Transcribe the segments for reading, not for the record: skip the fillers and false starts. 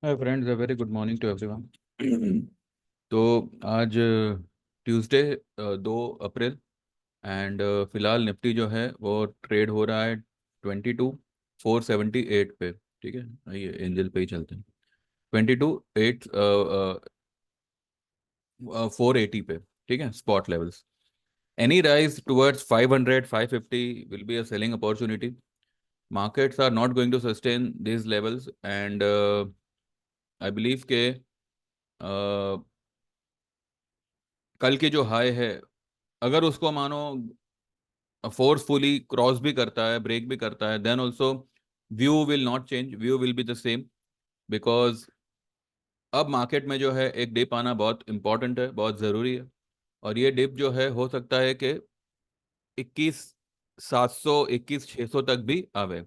Hi friends, a very good morning to everyone. तो आज Tuesday 2 April and फिलहाल Nifty जो है वो ट्रेड हो रहा है 22,478 पे। ठीक है, आइए एंजल पे ही चलते हैं। 22,480 पे। ठीक है, spot levels. Any rise towards 500 550 will be a selling opportunity. Markets are not going to sustain these levels and I believe के कल की जो हाई है, अगर उसको मानो फोर्सफुली क्रॉस भी करता है, ब्रेक भी करता है, then also view will not change, view will be the same. Because अब मार्केट में जो है एक डिप आना बहुत इंपॉर्टेंट है, बहुत ज़रूरी है. और ये डिप जो है हो सकता है कि 21,700 21,600 तक भी आवे.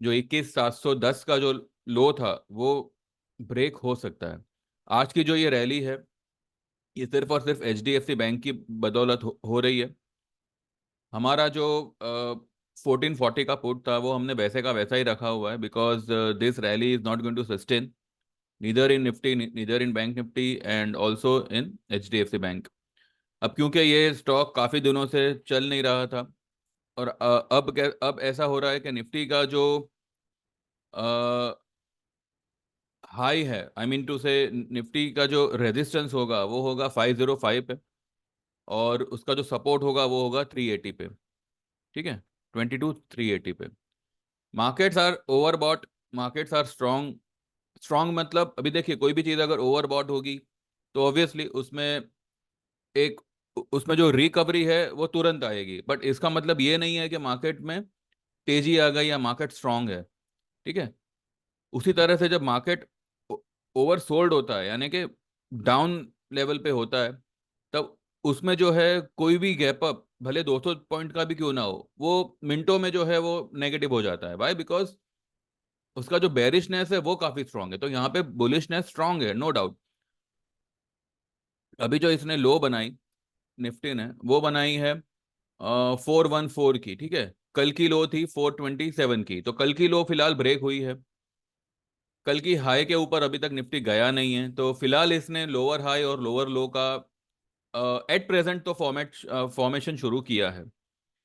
जो 21,710 का जो लो था वो ब्रेक हो सकता है. आज की जो ये रैली है, ये सिर्फ और सिर्फ H D F C bank की बदौलत हो रही है. हमारा जो 1440 का पुट था वो हमने वैसे का वैसा ही रखा हुआ है, because this rally is not going to sustain neither in Nifty, neither in bank Nifty and also in H D F C bank. अब क्योंकि ये स्टॉक काफ़ी दिनों से चल नहीं रहा था, और अब ऐसा हो रहा है कि निफ्टी का जो हाई है, आई मीन टू से निफ्टी का जो रेजिस्टेंस होगा वो होगा 505 पे, और उसका जो सपोर्ट होगा वो होगा 380 पे. ठीक है, 22,380 पे. Markets are overbought, markets are strong. Strong मतलब अभी देखिए, कोई भी चीज़ अगर ओवरबॉट होगी तो ऑब्वियसली एक उसमें जो रिकवरी है वो तुरंत आएगी, बट इसका मतलब ये नहीं है कि मार्केट में तेजी आ गई या मार्केट स्ट्रांग है. ठीक है. उसी तरह से जब मार्केट ओवर सोल्ड होता है, यानी कि डाउन लेवल पे होता है, तब उसमें जो है कोई भी गैप अप भले 200 पॉइंट का भी क्यों ना हो, वो मिनटों में जो है वो नेगेटिव हो जाता है. वाई? बिकॉज उसका जो बेरिशनेस है वो काफी स्ट्रांग है. तो यहाँ पे बुलिशनेस स्ट्रांग है, नो डाउट. अभी जो इसने लो बनाई, निफ्टी ने वो बनाई है 414 की. ठीक है, कल की लो थी 427 की, तो कल की लो फिलहाल ब्रेक हुई है. कल की हाई के ऊपर अभी तक निफ्टी गया नहीं है, तो फिलहाल इसने लोअर हाई और लोअर लो का एट प्रेजेंट तो फॉर्मेशन शुरू किया है.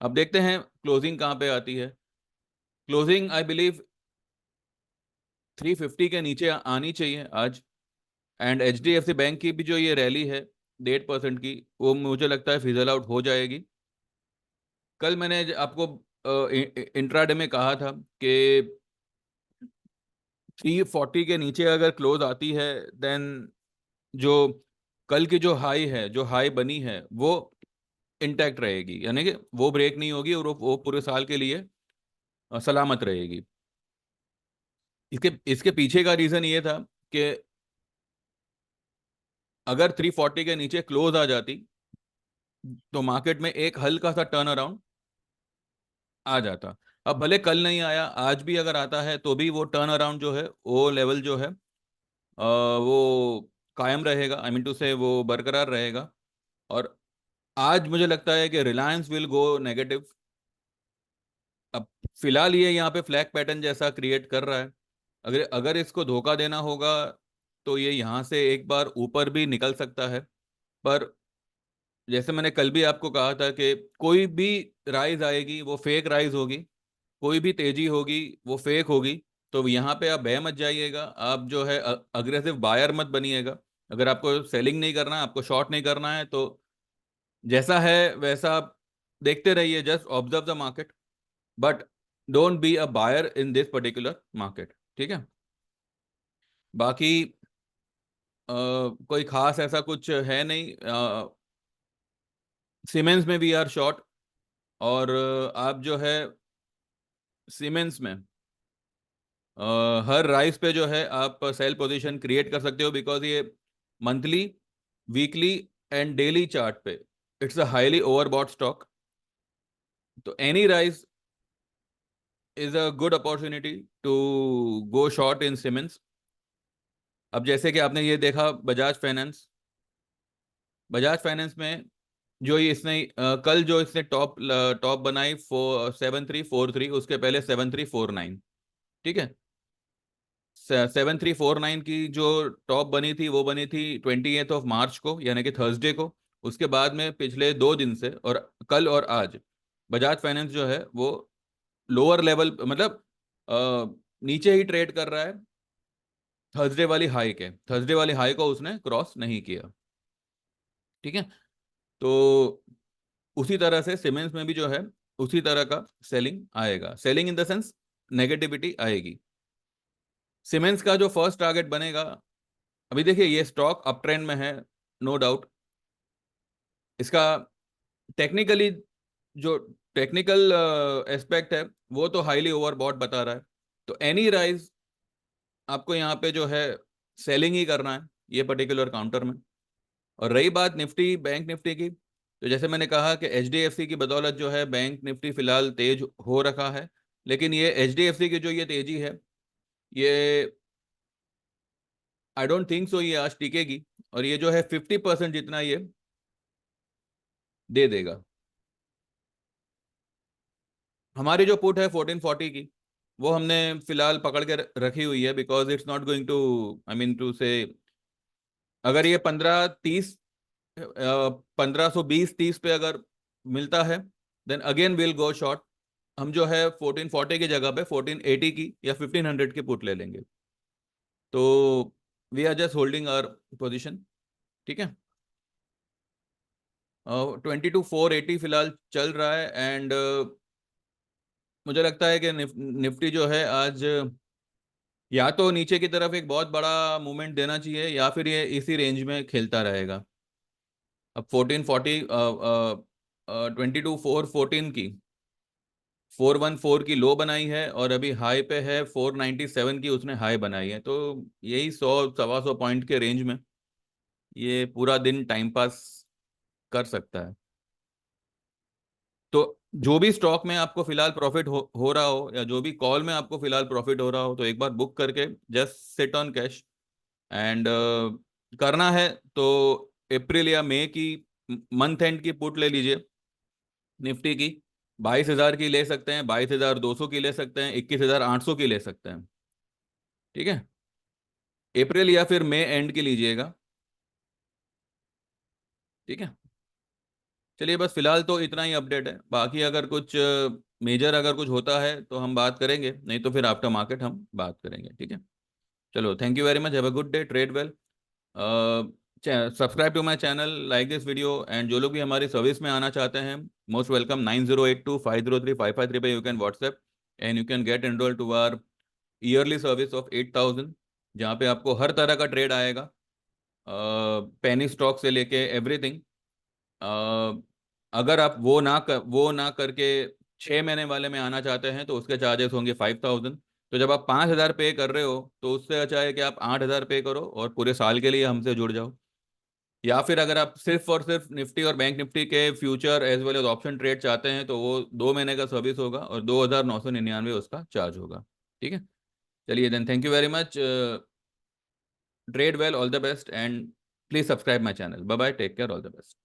अब देखते हैं क्लोजिंग कहाँ पे आती है. क्लोजिंग आई बिलीव 350 के नीचे आनी चाहिए आज. And H D F C bank की भी जो ये रैली है 1.5% की, वो मुझे लगता है फिजल आउट हो जाएगी. कल मैंने आपको इंट्राडे में कहा था कि 340 के नीचे अगर क्लोज आती है, देन जो कल की जो हाई है, जो हाई बनी है वो इंटैक्ट रहेगी, यानी कि वो ब्रेक नहीं होगी, और वो पूरे साल के लिए सलामत रहेगी. इसके इसके पीछे का रीजन ये था कि अगर 340 के नीचे क्लोज आ जाती तो मार्केट में एक हल्का सा टर्न अराउंड आ जाता. अब भले कल नहीं आया, आज भी अगर आता है तो भी वो टर्न अराउंड जो है, वो लेवल जो है वो कायम रहेगा, आई मीन टू से वो बरकरार रहेगा. और आज मुझे लगता है कि रिलायंस विल गो नेगेटिव. अब फिलहाल ये यहाँ पे फ्लैग पैटर्न जैसा क्रिएट कर रहा है. अगर अगर इसको धोखा देना होगा तो ये यहाँ से एक बार ऊपर भी निकल सकता है. पर जैसे मैंने कल भी आपको कहा था कि कोई भी राइज आएगी वो फेक राइज होगी, कोई भी तेजी होगी वो फेक होगी. तो यहाँ पे आप बह मत जाइएगा, आप जो है अग्रेसिव बायर मत बनिएगा. अगर आपको सेलिंग नहीं करना है, आपको शॉर्ट नहीं करना है, तो जैसा है वैसा आप देखते रहिए, just observe the market, but don't be a buyer in this particular market. ठीक है. बाकी कोई खास ऐसा कुछ है नहीं. सीमेंस में वी आर शॉर्ट, और आप जो है सीमेंस में हर राइस पे जो है आप सेल पोजीशन क्रिएट कर सकते हो, बिकॉज ये monthly, weekly and daily chart पे it's a highly overbought stock. तो any rise is a good opportunity to go short in Siemens. अब जैसे कि आपने ये देखा बजाज फाइनेंस, बजाज फाइनेंस में जो ये इसने कल जो इसने टॉप बनाई 47343, उसके पहले 7349. ठीक है, 7349 की जो टॉप बनी थी वो बनी थी 28 मार्च को, यानी कि थर्सडे को। उसके बाद में पिछले 2 दिन से और कल और आज बजाज फाइनेंस जो है वो लोअर लेवल, मतलब नीचे ही ट्रेड कर रहा है। थर्सडे वाली हाई को उसने क्रॉस नहीं किया। ठीक है। तो उसी तरह से सीमेंस में भी जो है उसी तरह का सेलिंग आएगा, selling in the sense negativity आएगी। सीमेंस का जो फर्स्ट टारगेट बनेगा, अभी देखिए ये स्टॉक अप ट्रेंड में है, नो डाउट। इसका टेक्निकली जो टेक्निकल एस्पेक्ट है वो तो हाईली ओवरबॉट बता रहा है। तो एनी राइज आपको यहाँ पे जो है सेलिंग ही करना है ये पर्टिकुलर काउंटर में। और रही बात निफ्टी बैंक निफ्टी की, तो जैसे मैंने कहा कि एचडीएफसी की बदौलत जो है बैंक निफ्टी फिलहाल तेज हो रखा है। लेकिन ये एचडीएफसी की जो ये तेजी है, ये आई डोंट थिंक सो ये आज टिकेगी। और ये जो है 50% जितना ये दे देगा। हमारी जो पुट है 1440 की, वो हमने फिलहाल पकड़ के रखी हुई है, because it's not going to, I mean to say, अगर ये 1530 1520-30 पे अगर मिलता है then again will go short. हम जो है 1440 की जगह पे 1480 की या 1500 की पुट ले लेंगे। तो we are just holding our position. ठीक है। 22,480 फिलहाल चल रहा है। एंड मुझे लगता है कि निफ्टी जो है आज या तो नीचे की तरफ एक बहुत बड़ा मूवमेंट देना चाहिए, या फिर ये इसी रेंज में खेलता रहेगा। अब 1440, 22,414 की 414 की लो बनाई है, और अभी हाई पे है 497 की उसने हाई बनाई है। तो यही 100 सवा 100 पॉइंट के रेंज में ये पूरा दिन टाइम पास कर सकता है। तो जो भी स्टॉक में आपको फिलहाल प्रॉफिट हो रहा हो, या जो भी कॉल में आपको फिलहाल प्रॉफिट हो रहा हो, तो एक बार बुक करके just sit on cash. And करना है तो अप्रैल या मई की मंथ एंड की पुट ले लीजिए निफ्टी की। 22,000 की ले सकते हैं, 22,200 की ले सकते हैं, 21,800 की ले सकते हैं। ठीक है। अप्रैल या फिर मई एंड की लीजिएगा। ठीक है। चलिए बस फिलहाल तो इतना ही अपडेट है। बाकी अगर कुछ मेजर अगर कुछ होता है तो हम बात करेंगे, नहीं तो फिर आफ्टर मार्केट हम बात करेंगे। ठीक है। चलो, thank you very much, have a good day, trade well. Subscribe to my channel, like this video. And जो लोग भी हमारी सर्विस में आना चाहते हैं, मोस्ट वेलकम। 9082503503 पे you can WhatsApp and you can get enrol to our yearly service of 8,000, जहाँ पे आपको हर तरह का ट्रेड आएगा, पेनी स्टॉक से लेके एवरीथिंग। अगर आप वो ना करके 6 महीने वाले में आना चाहते हैं तो उसके चार्जेस होंगे 5,000। तो जब आप 5,000 पे कर रहे हो तो उससे अच्छा है कि आप 8,000 पे करो और पूरे साल के लिए हमसे जुड़ जाओ। या फिर अगर आप सिर्फ और सिर्फ निफ्टी और बैंक निफ्टी के future as well as option trade चाहते हैं तो वो 2 महीने का सर्विस होगा और 2,999 उसका चार्ज होगा। ठीक है। चलिए then, thank you very much, trade well, all the best, and please subscribe my channel. Bye bye, take care, all the best.